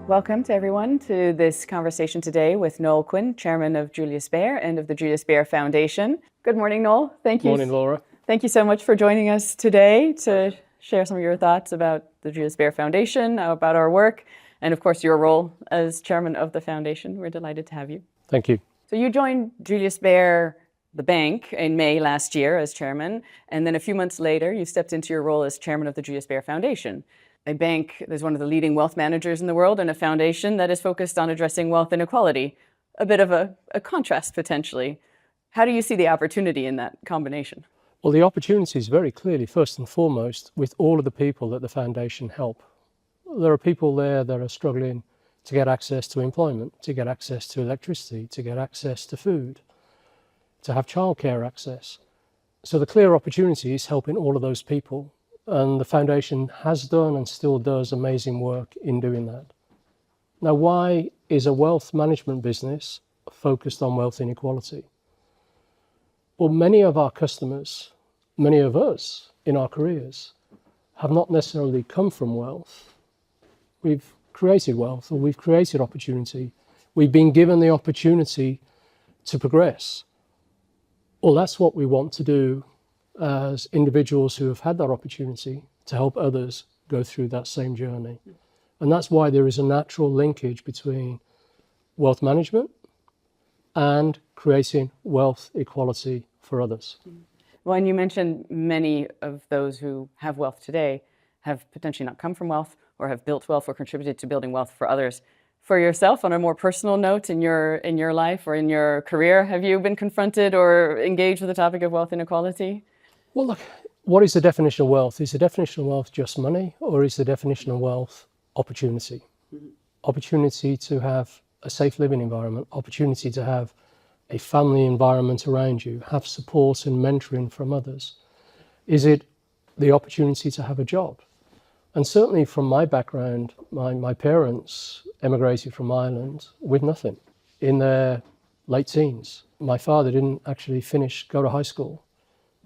Welcome to everyone to this conversation today with Noel Quinn, Chairman of Julius Baer and of the Julius Baer Foundation. Good morning, Noel. Thank you. Morning, Laura. Thank you so much for joining us today to share some of your thoughts about the Julius Baer Foundation, about our work, and of course your role as Chairman of the Foundation. We're delighted to have you. Thank you. So you joined Julius Baer, the bank, in May last year as Chairman, and then a few months later you stepped into your role as Chairman of the Julius Baer Foundation. A bank that is one of the leading wealth managers in the world and a foundation that is focused on addressing wealth inequality. A bit of a contrast potentially. How do you see the opportunity in that combination? Well, the opportunity is very clearly, first and foremost, with all of the people that the foundation help. There are people there that are struggling to get access to employment, to get access to electricity, to get access to food, to have childcare access. So the clear opportunity is helping all of those people. And the foundation has done and still does amazing work in doing that. Now, why is a wealth management business focused on wealth inequality? Well, many of our customers, many of us in our careers, have not necessarily come from wealth. We've created wealth, or we've created opportunity. We've been given the opportunity to progress. Well, that's what we want to do as individuals who have had that opportunity to help others go through that same journey. And that's why there is a natural linkage between wealth management and creating wealth equality for others. Well, and you mentioned many of those who have wealth today have potentially not come from wealth or have built wealth or contributed to building wealth for others. For yourself, on a more personal note in your life or in your career, have you been confronted or engaged with the topic of wealth inequality? Well, look, what is the definition of wealth? Is the definition of wealth just money, or is the definition of wealth opportunity? Mm-hmm. Opportunity to have a safe living environment, opportunity to have a family environment around you, have support and mentoring from others. Is it the opportunity to have a job? And certainly from my background, my parents emigrated from Ireland with nothing in their late teens. My father didn't actually go to high school.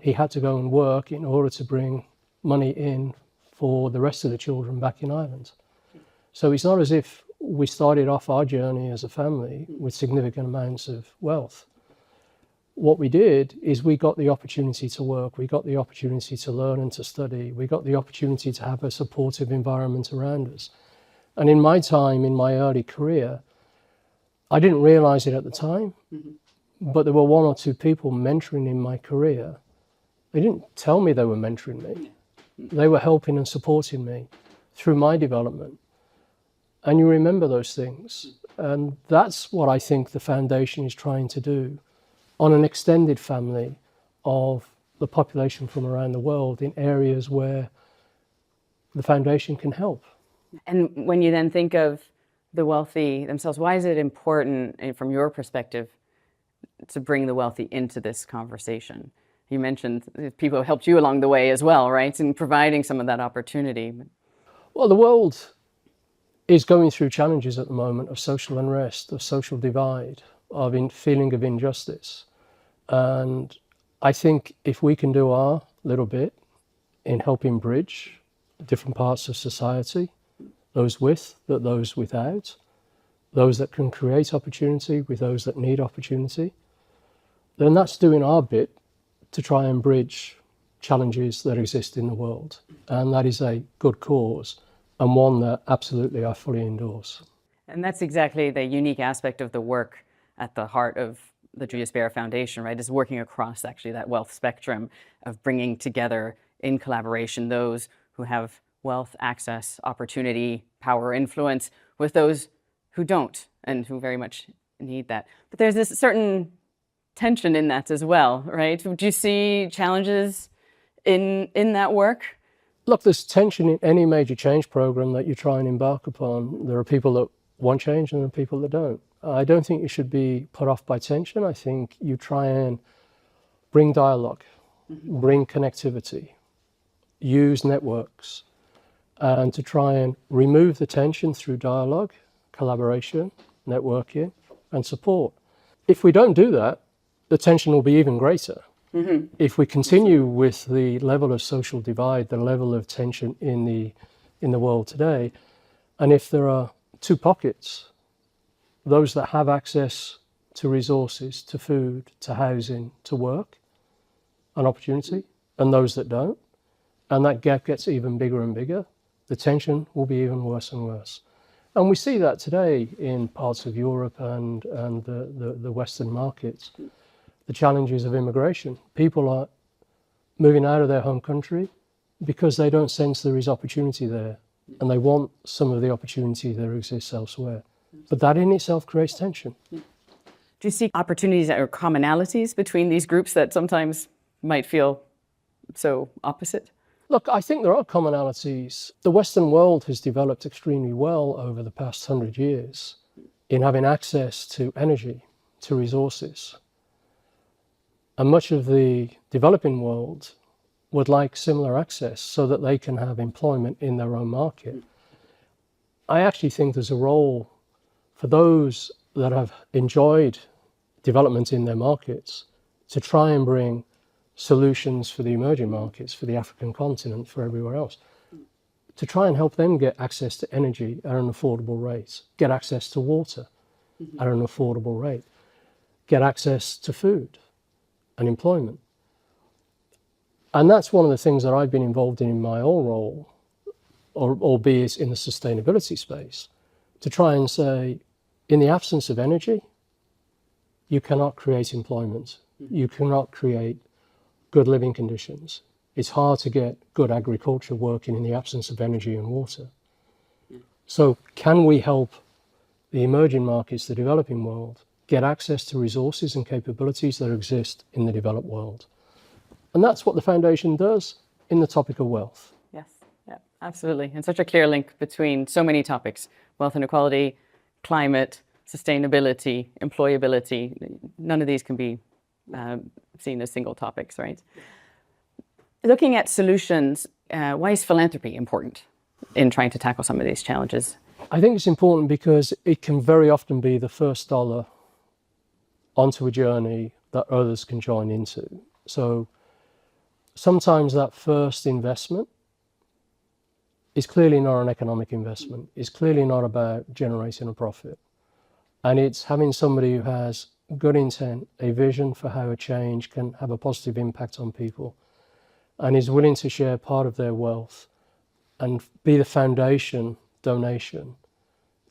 He had to go and work in order to bring money in for the rest of the children back in Ireland. So it's not as if we started off our journey as a family with significant amounts of wealth. What we did is we got the opportunity to work, we got the opportunity to learn and to study, we got the opportunity to have a supportive environment around us. And in my time, in my early career, I didn't realize it at the time, but there were one or two people mentoring in my career. They didn't tell me they were mentoring me. They were helping and supporting me through my development. And you remember those things. And that's what I think the foundation is trying to do on an extended family of the population from around the world in areas where the foundation can help. And when you then think of the wealthy themselves, why is it important, from your perspective, to bring the wealthy into this conversation? You mentioned people who helped you along the way as well, right? In providing some of that opportunity. Well, the world is going through challenges at the moment of social unrest, of social divide, of feeling of injustice. And I think if we can do our little bit in helping bridge different parts of society, those with, those without, those that can create opportunity with those that need opportunity, then that's doing our bit to try and bridge challenges that exist in the world. And that is a good cause, and one that absolutely I fully endorse. And that's exactly the unique aspect of the work at the heart of the Julius Baer Foundation, right, is working across actually that wealth spectrum of bringing together in collaboration those who have wealth, access, opportunity, power, influence with those who don't and who very much need that. But there's this certain tension in that as well, right? Do you see challenges in that work? Look, there's tension in any major change program that you try and embark upon. There are people that want change and there are people that don't. I don't think you should be put off by tension. I think you try and bring dialogue, bring connectivity, use networks, and to try and remove the tension through dialogue, collaboration, networking, and support. If we don't do that, the tension will be even greater. If we continue with the level of social divide, the level of tension in the world today, and if there are two pockets, those that have access to resources, to food, to housing, to work, and opportunity, and those that don't, and that gap gets even bigger and bigger, the tension will be even worse and worse. And we see that today in parts of Europe and the Western markets. The challenges of immigration. People are moving out of their home country because they don't sense there is opportunity there, and they want some of the opportunity that exists elsewhere. But that in itself creates tension. Do you see opportunities or commonalities between these groups that sometimes might feel so opposite? Look, I think there are commonalities. The Western world has developed extremely well over the past 100 years in having access to energy, to resources. And much of the developing world would like similar access so that they can have employment in their own market. I actually think there's a role for those that have enjoyed development in their markets to try and bring solutions for the emerging markets, for the African continent, for everywhere else, to try and help them get access to energy at an affordable rate, get access to water at an affordable rate, get access to food and employment. And that's one of the things that I've been involved in my own role, albeit in the sustainability space, to try and say, in the absence of energy, you cannot create employment. You cannot create good living conditions. It's hard to get good agriculture working in the absence of energy and water. So can we help the emerging markets, the developing world, get access to resources and capabilities that exist in the developed world? And that's what the foundation does in the topic of wealth. Yes, yeah, absolutely. And such a clear link between so many topics: wealth inequality, climate, sustainability, employability. None of these can be seen as single topics, right? Looking at solutions, why is philanthropy important in trying to tackle some of these challenges? I think it's important because it can very often be the first dollar onto a journey that others can join into. So sometimes that first investment is clearly not an economic investment. It's clearly not about generating a profit. And it's having somebody who has good intent, a vision for how a change can have a positive impact on people, and is willing to share part of their wealth and be the foundation donation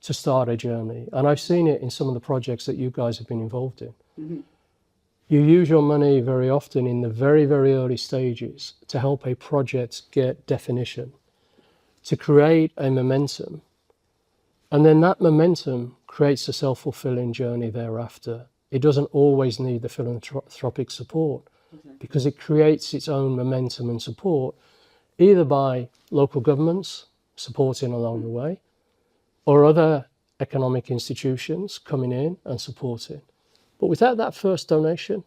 to start a journey. And I've seen it in some of the projects that you guys have been involved in. Mm-hmm. You use your money very often in the very, very early stages to help a project get definition, to create a momentum. And then that momentum creates a self-fulfilling journey thereafter. It doesn't always need the philanthropic support because it creates its own momentum and support, either by local governments supporting along the way, or other economic institutions coming in and supporting. But without that first donation,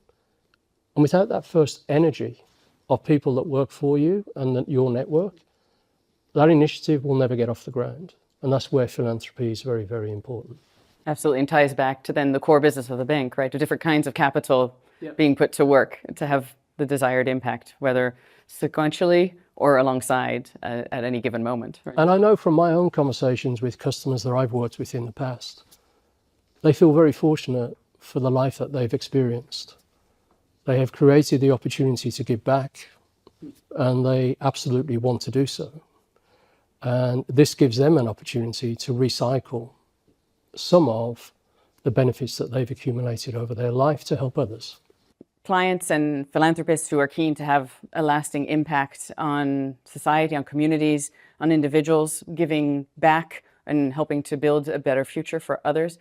and without that first energy of people that work for you and your network, that initiative will never get off the ground. And that's where philanthropy is very, very important. Absolutely, and ties back to then the core business of the bank, right? The different kinds of capital being put to work to have the desired impact, whether sequentially or alongside at any given moment. Right? And I know from my own conversations with customers that I've worked with in the past, they feel very fortunate for the life that they've experienced. They have created the opportunity to give back, and they absolutely want to do so. And this gives them an opportunity to recycle some of the benefits that they've accumulated over their life to help others. Clients and philanthropists who are keen to have a lasting impact on society, on communities, on individuals, giving back and helping to build a better future for others.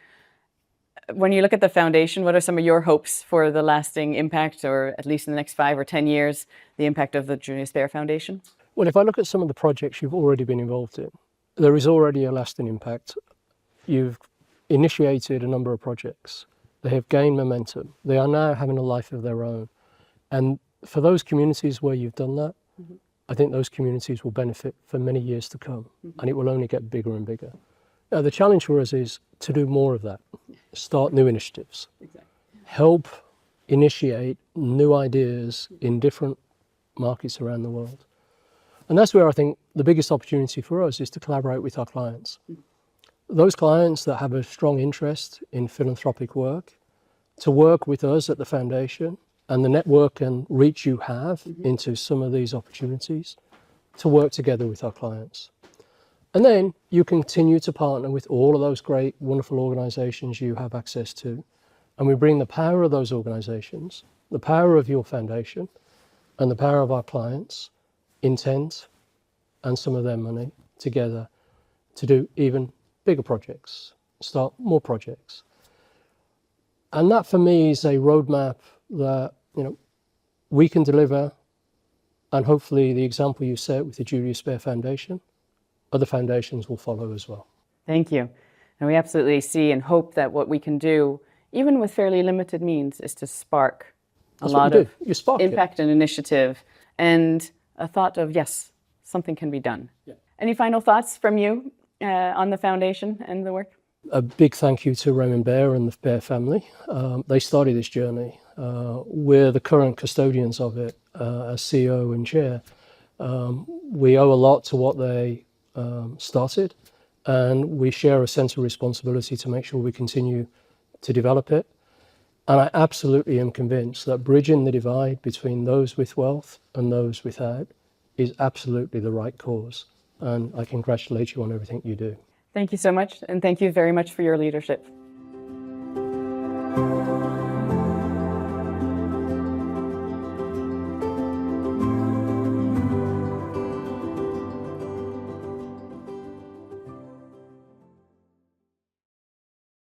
When you look at the foundation, what are some of your hopes for the lasting impact, or at least in the next 5 or 10 years, the impact of the Julius Baer Foundation? Well, if I look at some of the projects you've already been involved in, there is already a lasting impact. You've initiated a number of projects. They have gained momentum. They are now having a life of their own. And for those communities where you've done that, I think those communities will benefit for many years to come, and it will only get bigger and bigger. Now, the challenge for us is to do more of that, start new initiatives, help initiate new ideas in different markets around the world. And that's where I think the biggest opportunity for us is to collaborate with our clients. Those clients that have a strong interest in philanthropic work, to work with us at the foundation and the network and reach you have into some of these opportunities, to work together with our clients. And then you continue to partner with all of those great, wonderful organizations you have access to. And we bring the power of those organizations, the power of your foundation, and the power of our clients' intent and some of their money together to do even bigger projects, start more projects. And that for me is a roadmap that, you know, we can deliver, and hopefully the example you set with the Julius Baer Foundation, other foundations will follow as well. Thank you. And we absolutely see and hope that what we can do, even with fairly limited means, is to spark a lot of impact and initiative and a thought of, yes, something can be done. Yeah. Any final thoughts from you on the foundation and the work? A big thank you to Raymond Baer and the Baer family. They started this journey. We're the current custodians of it as CEO and chair. We owe a lot to what they started, and we share a sense of responsibility to make sure we continue to develop it. And I absolutely am convinced that bridging the divide between those with wealth and those without is absolutely the right cause. And I congratulate you on everything you do. Thank you so much, and thank you very much for your leadership.